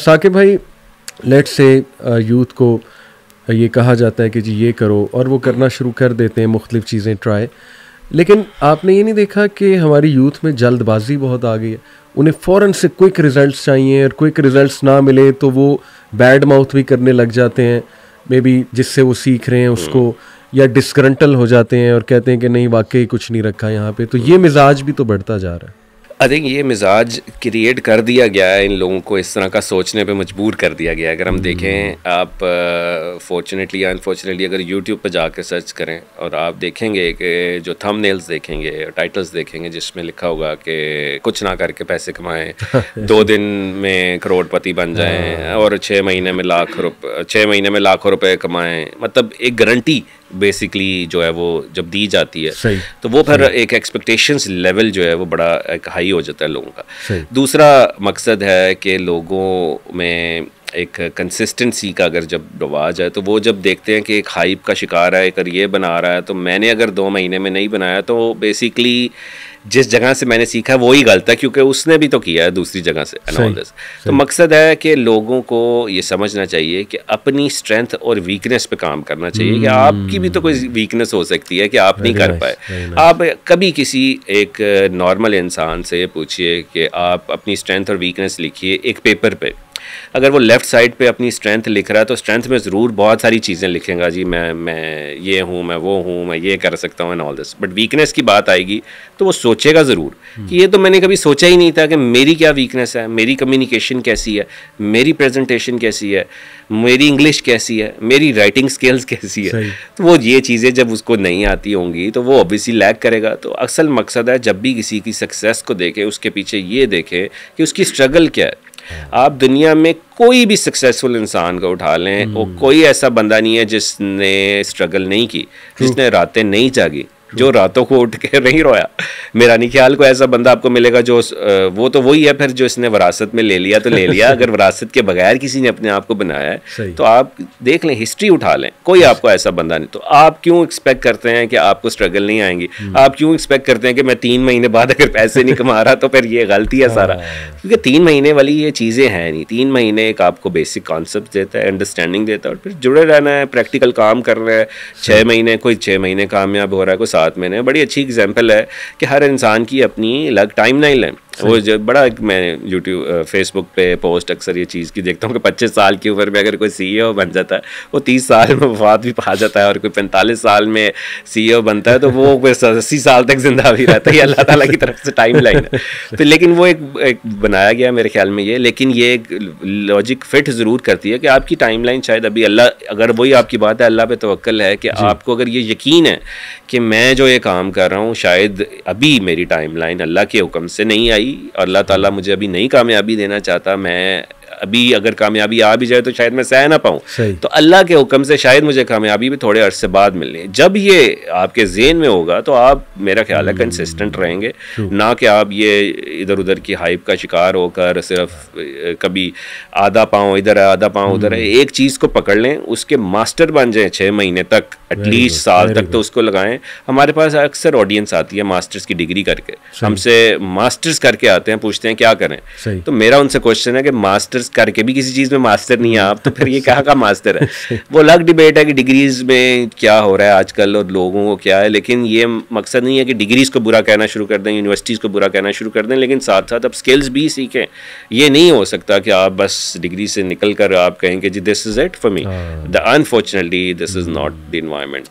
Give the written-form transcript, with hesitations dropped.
साकिब भाई, let's say youth को ये कहा जाता है कि जी ये करो, और वो करना शुरू कर देते हैं मुख्तलिफ़ चीज़ें ट्राई, लेकिन आपने ये नहीं देखा कि हमारी यूथ में जल्दबाजी बहुत आ गई है। उन्हें फ़ौरन से क्विक रिज़ल्ट्स चाहिए, और क्विक रिज़ल्ट्स ना मिले तो वो बैड माउथ भी करने लग जाते हैं, मे बी जिससे वो सीख रहे हैं उसको, या डिस्ग्रंटल हो जाते हैं और कहते हैं कि नहीं वाकई कुछ नहीं रखा यहाँ पे। तो ये मिजाज भी तो बढ़ता जा रहा है। आई थिंक ये मिजाज क्रिएट कर दिया गया है, इन लोगों को इस तरह का सोचने पे मजबूर कर दिया गया है। अगर हम देखें, आप फॉर्चुनेटली या अनफॉर्चुनेटली अगर यूट्यूब पे जाकर सर्च करें और आप देखेंगे कि जो थंबनेल्स देखेंगे, टाइटल्स देखेंगे जिसमें लिखा होगा कि कुछ ना करके पैसे कमाएं, 2 दिन में करोड़पति बन जाएं और 6 महीने में लाखों रुपए कमाएं, मतलब एक गारंटी बेसिकली जो है वो जब दी जाती है तो वो फिर एक एक्सपेक्टेशंस लेवल जो है वो बड़ा एक हाई हो जाता है लोगों का। दूसरा मकसद है कि लोगों में एक कंसिस्टेंसी का अगर जब रवाज है तो वो जब देखते हैं कि एक हाइप का शिकार है, अगर ये बना रहा है तो मैंने अगर 2 महीने में नहीं बनाया तो बेसिकली जिस जगह से मैंने सीखा वो ही गलत है, क्योंकि उसने भी तो किया है दूसरी जगह से। तो मकसद है कि लोगों को ये समझना चाहिए कि अपनी स्ट्रेंथ और वीकनेस पे काम करना चाहिए कि आपकी भी तो कोई वीकनेस हो सकती है कि आप नहीं कर पाए। आप कभी किसी एक नॉर्मल इंसान से पूछिए कि आप अपनी स्ट्रेंथ और वीकनेस लिखिए एक पेपर पे। अगर वो लेफ़्ट साइड पे अपनी स्ट्रेंथ लिख रहा है तो स्ट्रेंथ में ज़रूर बहुत सारी चीज़ें लिखेगा, जी मैं ये हूँ, मैं वो हूँ, मैं ये कर सकता हूँ and all this. But weakness की बात आएगी तो वो सोचेगा ज़रूर कि ये तो मैंने कभी सोचा ही नहीं था कि मेरी क्या वीकनेस है, मेरी कम्युनिकेशन कैसी है, मेरी प्रेजेंटेशन कैसी है, मेरी इंग्लिश कैसी है, मेरी राइटिंग स्किल्स कैसी है। तो वो ये चीज़ें जब उसको नहीं आती होंगी तो वो ऑब्वियसली लैग करेगा। तो असल मकसद है जब भी किसी की सक्सेस को देखे उसके पीछे ये देखे कि उसकी स्ट्रगल क्या है। आप दुनिया में कोई भी सक्सेसफुल इंसान को उठा लें, वो कोई ऐसा बंदा नहीं है जिसने स्ट्रगल नहीं की, जिसने रातें नहीं जागी, जो रातों को उठ के नहीं रोया। मेरा नहीं ख्याल कोई ऐसा बंदा आपको मिलेगा जो वो तो वही है फिर जो इसने विरासत में ले लिया तो ले लिया। अगर विरासत के बगैर किसी ने अपने आप को बनाया है तो आप देख लें, हिस्ट्री उठा लें, कोई आपको ऐसा बंदा नहीं। तो आप क्यों एक्सपेक्ट करते हैं कि आपको स्ट्रगल नहीं आएंगी? आप क्यों एक्सपेक्ट करते हैं कि मैं 3 महीने बाद अगर पैसे नहीं कमा रहा तो फिर ये गलती है सारा? क्योंकि 3 महीने वाली ये चीज़ें हैं नहीं। 3 महीने एक आपको बेसिक कॉन्सेप्ट देता है, अंडरस्टैंडिंग देता है, और फिर जुड़े रहना है, प्रैक्टिकल काम कर रहा है। 6 महीने कोई 6 महीने कामयाब हो रहा है, कोई 7 महीने। बड़ी अच्छी एग्जांपल है कि हर इंसान की अपनी अलग टाइमलाइन है। वो जो बड़ा मैं यूट्यूब फेसबुक पे पोस्ट अक्सर ये चीज़ की देखता हूँ कि 25 साल की उम्र में अगर कोई CEO बन जाता है वो 30 साल में वफात भी पा जाता है, और कोई 45 साल में CEO बनता है तो वो 80 साल तक जिंदा भी रहता है। ये अल्लाह ताला की तरफ से टाइम लाइन है। तो लेकिन वो एक बनाया गया मेरे ख्याल में ये, लेकिन ये एक लॉजिक फिट ज़रूर करती है कि आपकी टाइम लाइन शायद अभी अल्लाह, अगर वही आपकी बात है अल्लाह पे तवक्कल है कि आपको अगर ये यकीन है कि मैं जो ये काम कर रहा हूँ शायद अभी मेरी टाइम लाइन अल्लाह के हुक्म से नहीं आई, अल्लाह ताला मुझे अभी नई कामयाबी देना चाहता, मैं अभी अगर कामयाबी आ भी जाए तो शायद मैं सह ना पाऊँ, तो अल्लाह के हुक्म से शायद मुझे कामयाबी भी थोड़े अरसे बाद मिलनी। जब ये आपके ज़हन में होगा तो आप, मेरा ख्याल है, कंसिस्टेंट रहेंगे, ना कि आप ये इधर उधर की हाइप का शिकार होकर सिर्फ कभी आधा पाँव इधर है आधा पाँव उधर है। एक चीज़ को पकड़ लें, उसके मास्टर बन जाएं 6 महीने तक, एटलीस्ट साल तक तो उसको लगाएं। हमारे पास अक्सर ऑडियंस आती है मास्टर्स की डिग्री करके, हमसे मास्टर्स करके आते हैं, पूछते हैं क्या करें। तो मेरा उनसे क्वेश्चन है कि मास्टर्स करके भी किसी चीज़ में मास्टर नहीं है आप, तो फिर ये कहाँ का मास्टर है? वो अलग डिबेट है कि डिग्रीज में क्या हो रहा है आजकल और लोगों को क्या है, लेकिन ये मकसद नहीं है कि डिग्रीज को बुरा कहना शुरू कर दें, यूनिवर्सिटीज़ को बुरा कहना शुरू कर दें, लेकिन साथ साथ अब स्किल्स भी सीखें। ये नहीं हो सकता कि आप बस डिग्री से निकल कर आप कहें कि जी this is it for me. Unfortunately this is not the environment.